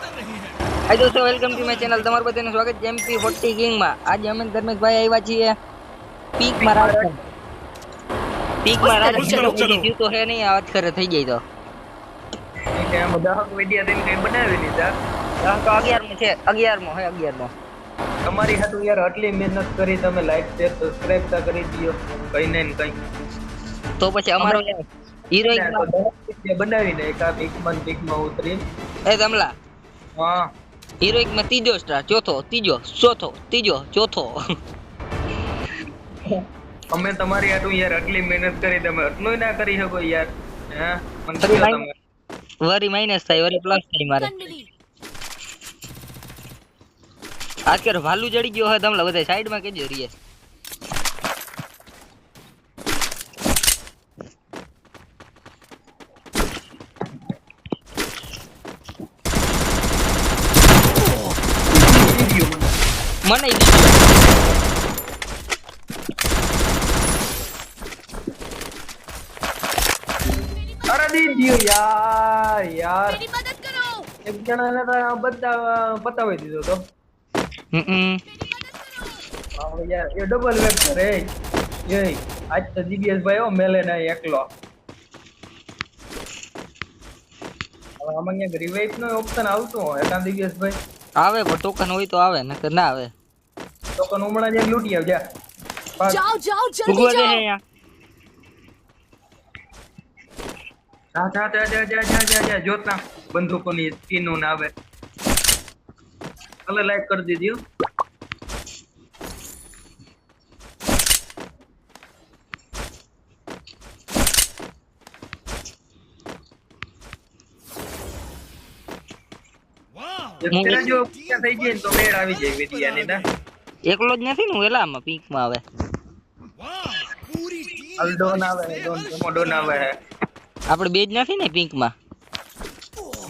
हाय दोस्तों, welcome to my channel. તમારું બધાનું સ્વાગત છે MP40 કિંગ માં। આજે અમે ધર્મેશભાઈ આવ્યા છીએ પીક માં રાજસ્થાન। પીક માં રાજસ્થાન જીવ તો હે નહીં, આજ કરે થઈ જાય તો કે આમ 10 વિડિયો તેમ કઈ બનાવી લીધા। તો 11 છે, 11મો હે 11મો। તમારી હાટુ યાર આટલી મહેનત કરી, તમે લાઈક શેર સબસ્ક્રાઇબ તા કરી દિયો, કઈ ને કઈ તો પછી અમારો હીરોઈન બનાવીને એક આ પીકમાં ઉતરી એ કમલા હા हीरोइक में तीजो स्टार, चौथो, तीजो, चौथो, तीजो, चौथो। અમે તમારી હાટુ યાર આટલી મહેનત કરી, તમે આટલું ના કરી શકો યાર? હે મને કયો તમે વરી માઈનસ થાય, વરી પ્લસ થાય મારે। આજ કે ભાલુ જડી ગયો હે, તમલા બધા સાઈડ માં કેજો રીએ। મને અરે દીધ્યો યાર યાર मेरी मदद करो। એક જણાને તો બધા પતાવી દીધો તો હવે યાર એ ડબલ વેક્ટર હે એ આજ તો જીબીએસ ભાઈ ઓ મેલે ના એકલો। હવે આમાં ક્યાંક રિવાઇવ નો ઓપ્શન આવતો હોય એકા જીબીએસ ભાઈ આવે, પણ ટોકન હોય તો આવે, નકર ના આવે। ટોકન હમણાં જ લૂટી આવજા। जाओ जाओ जल्दी ઉગવા દે जाओ। હે અહીંયા। જા જોતા બંદૂકોની સ્કીનો ના આવે ભલે લાઈક કરી દીધી અત્યારે જો પૂજા થઈ જાય ને તો મેળ આવી જાય વિડિયાની ના એકલો જ નથી ને વેલામાં પીક માં આવે। અલ્ડોન આવે ડોન મોડોન આવે આપણે બે જ નથી ને પીક માં।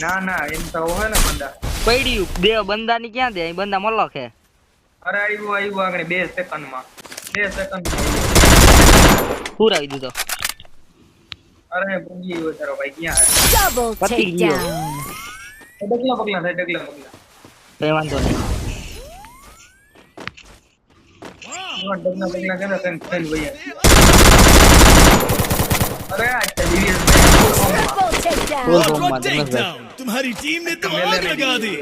ના ના એમ તો હોય ને બંદા પડ્યું બે બંદા ની ક્યાં દે, અહીં બંદા મલક હે। અરે આવ્યું આગળ 2 સેકન્ડમાં 2 સેકન્ડમાં પૂરાવી દીધો। અરે પૂંજી ગયો તારો ભાઈ ક્યાં Double પતી ગયો। takedown। હે ડગલા પગલા થાય કઈ વાંધો નહીં। ડગલા પગલા કરે કઈ થઈ ભાઈ અરે આ જીવીએસ Triple takedown। ફૂલ ફોર્મમાં ધર્મેશભાઈ। तुम्हारी टीम ने तो आग लगा दी।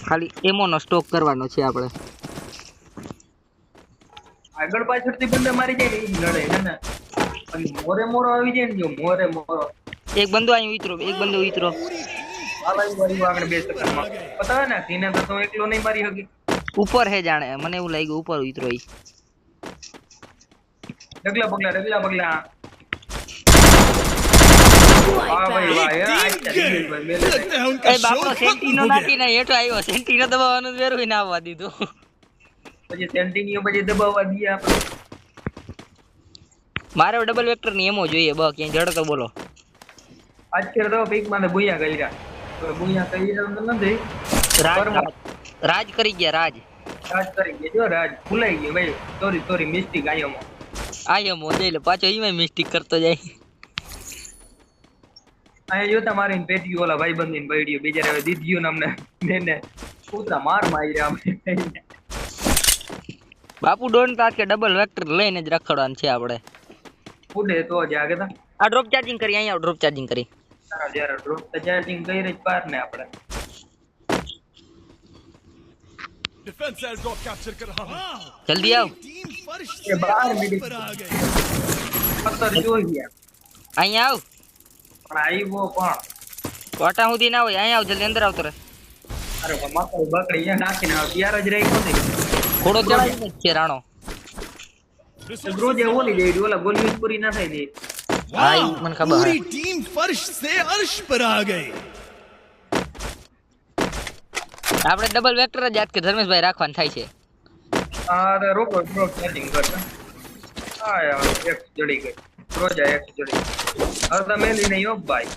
ખાલી એમોનો સ્ટોક કરવાનો છે આપણે। આગળ પાછળથી બંદા મારી જાય ને ઈ લડે હે ને અને મોરે મોરો આવી જાય ને જો મોરે મોરો એક બંદો અહીં ઉતરો, એક બંદો ઉતરો। આવ્યું આગળ 2 સેકન્ડમાં પતા હે ને ધીને તો એકલો નહીં મારી હકી ઉપર હે જાણે, મને એવું લાગ્યું ઉપર ઉતરો ઈ। ડગલા પગલા વાહ ભાઈ વાહ एक યાર टीम गए। लगता है उनका એ બાપરો शो સેન્ટીનો खत्म हो નાખીને गया। હેઠો આવ્યો, સેન્ટીનો દબાવવાનું વેરું ના આવવા દીધું। પછી સેન્ટિનિયો પછી દબાવવા દઈએ આપણે મારે ડબલ વેક્ટર ની એમો જોઈએ, બ ક્યાંય જડો તો બોલો। આજ કેર તો પીક માં બુયા કર્યા તો બુયા કર્યા તો નથી રાજ કરી ગયા, રાજ કરી ગયા જો રાજ ભૂલાઈ ગયો ભાઈ સોરી મિસ્ટેક આયો આયમો જઈ લે પાછો ઈમાં મિસ્ટેક કરતો જાય। આ જો તમારી પેટી ઓલા ભાઈ બંધીને બઈડ્યો બિચારા દીધ્યું નામને મેને કૂતરા માર માર્યા અમે બાપુ ડોન તાત કે ડબલ વેક્ટર લઈને જ રખડવાનું છે આપણે। ઉડે તો જાગે તા આ ડ્રોપ ચાર્જિંગ કરી, અહીંયા ડ્રોપ ચાર્જિંગ કરી। તારા જરા ડ્રોપ ચાર્જિંગ કરી જ પાર ને આપણે डिफेंस एयर ड्रॉप कैप्चर कर रहा हूं। જલ્દી આવ, टीम फर्श ये बाहर से मिली। ऊपर आ गए। પત્તર જોઈ ગયા અહીંયા આવ। પણ આવ્યો પણ કોટા સુધી ના હોય, અહીંયા આવ, જલ્દી અંદર આવતો રહે। અરે માથા બકડી અહીંયા નાખીને આવ યાર જ રહી નથી ઘોડો ચડાવીને જ છે રાણો। ગ્રોજે ઓલી જઈ ઓલા ગોલી પૂરી ના થઈ દે હા ઈ મને ખબર હે। पूरी टीम फर्श से अर्श पर आ गए। આપણે ડબલ વેક્ટર જ યાદ કે ધર્મેશભાઈ રાખવાનું થાય છે। અરે રોકો ડ્રોપ ચાર્જિંગ કરતા આ યાર એક જડી ગઈ રોજા એક જડી હવે તમે લઈ નહીં હો ભાઈ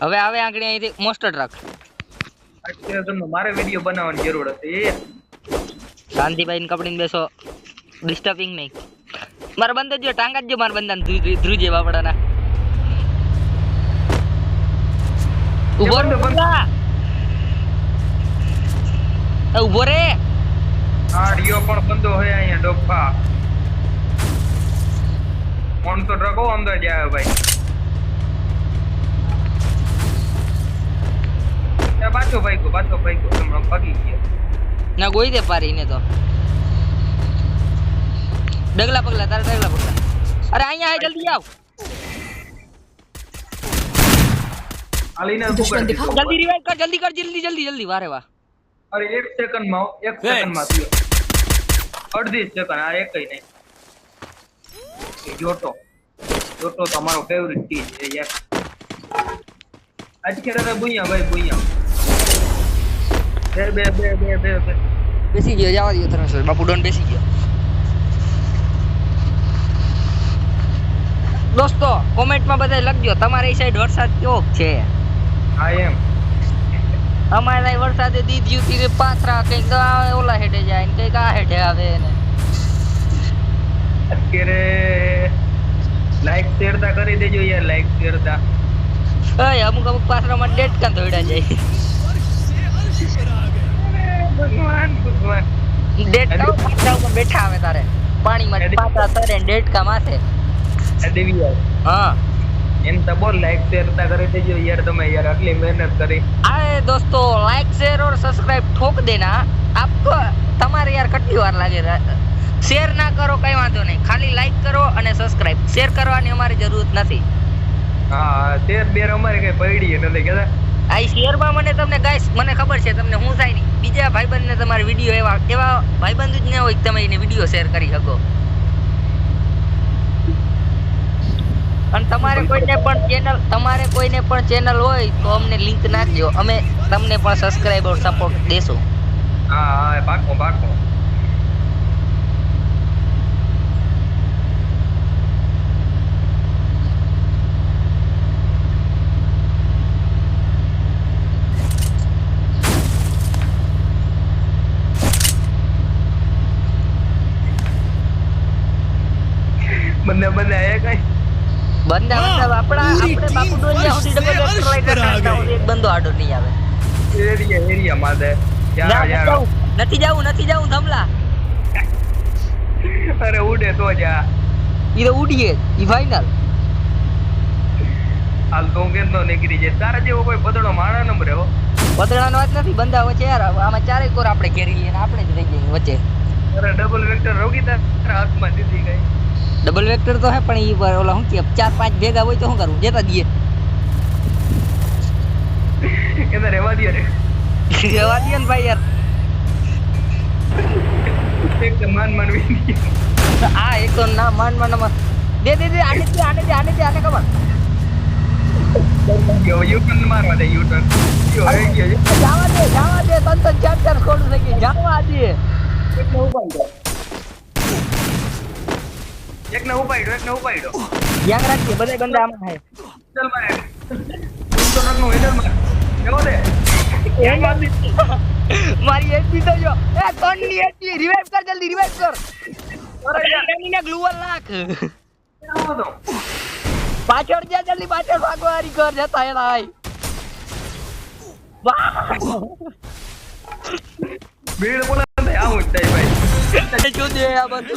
હવે આવે આંગળી અહીંથી મોસ્ટર રાખ। અત્યારે તમને મારે વિડિયો બનાવવાની જરૂર હતી શાંતિભાઈ ને કપડીને બેસો, ડિસ્ટર્બિંગ નહીં। મારા બંદા જો ટાંગા જો મારા બંદા ધ્રુજે બાપડાના। ઉભો રે બંધો, બંધો. ઉભો રે આ રિયો પણ બંધો હોય અહીંયા ડોફા કોણ તો ટ્રકો અંદર જાય ભાઈ પાછો ભાઈ હમણાં ભાગી ગયો ના ગોઈ દે પારીને તો ડગલા પગલા તારે ડગલા પગલા અરે અહીંયા આય જલ્દી આવ આલીને શું કરી દીધું? જલ્દી રિવાઇવ કર જલ્દી વારે વાહ અરે 1 સેકન્ડમાં થયો અડધી સેકન્ડ આ એકઈ નહીં જોટો તમારો ફેવરિટ ચીજ છે યાર આજ ખેરે બુઈયા ભાઈ બુઈયા બે બેસી ગયો જવા દો તરફ બાપુ ડોન બેસી ગયો દોસ્તો કોમેન્ટમાં બધા લખજો તમારી સાઈડ વરસાદ કેવો છે આઈ એમ અમારે વરસાદે દીધ્યું તી પાથરા કઈક ઓલા હેઠે જાય ને કઈક આ હેઠે આવે ને અત્યારે લાઈક શેરતા કરી દેજો યાર લાઈક શેરતા અય અમુક પાથરામાં ડેટ કાં દોડ્યા જાય ભગવાન ડેટ કાં પાથરા ઉપર બેઠા આવે તારે પાણીમાં પાથરા તરે ને ડેટ કા માથે દેવી હા એમ તો બોલ લાઈક શેરતા કરી દેજો યાર તમે યાર આટલી મહેનત કરી आए दोस्तों लाइक शेयर और सब्सक्राइब ठोक देना आपको તમારે યાર કેટલી વાર લાગે શેર ના કરો કઈ વાંધો નહીં ખાલી લાઈક કરો અને સબસ્ક્રાઇબ શેર કરવાની અમારી જરૂરત નથી હા શેર બેર અમારે કઈ પડી નથી કેતા આ શેર માં મને તમને ગાઈસ મને ખબર છે તમને હું થાય નહીં બીજા ભાઈબંધને તમારી વિડિયો એવા ભાઈબંધ જ ન હોય કે તમે એને વિડિયો શેર કરી શકો અને તમારે કોઈને પણ ચેનલ હોય તો અમને લિંક નાખજો અમે તમને પણ સબસ્ક્રાઇબ ઓર સપોર્ટ દેશું હા પાકો બંને આયા કઈ બંદા આપણે બાપુ ડોલિયા સુધી ડબલ વેક્ટર રાઈડર કરતા હોય એક બંદો આડો નહીં આવે એરિયા માં દે નથી જાવું ધમલા અરે ઉડે તો જા ઈ તો ઉડીએ ઈ ફાઇનલ હાલ તો કેમ નો નીકળી જાય તારા જેવો કોઈ બદડો માણા નંબર હો બદડાનો વાત નથી બંદા વચ્ચે યાર આમાં ચારેય કોર આપણે ઘેરી લઈએ ને આપણે જ રહી જઈએ વચ્ચે અરે ડબલ વેક્ટર રોકી તારા હાથમાં દીધી ગઈ ડબલ વેક્ટર તો હે પણ ઈ પર ઓલા હું કે 4-5 ભેગા હોય તો શું કરું જેતા દઈએ એને રેવા દે રે ને ભાઈ યાર એક તો માન વી આ એક તો ના માન દે આને ખબર યુ ટર્ન મારવા દે યુ ટર્ન યો હે ગયો જાવા દે તન ચાર ખોડું થઈ ગઈ જાવા દે એકને ઉપાડ્યો ધ્યાન રાખજે બધા બંદા આમાં થાય ચલ મારે તો નકનો હેડર માર લેવો દે મારી એચપી તો જો એ કોણની એચપી રિવાઇવ કર જલ્દી રિવાઇવ કર અરે એનીને ગ્લુઅલ નાખ આવો તો પાછળ જા જલ્દી પાછળ ભાગવારી કર જતા એલા આય વાહ ભીડ બોલા દે આવું જ થાય ભાઈ જો દે આ બધું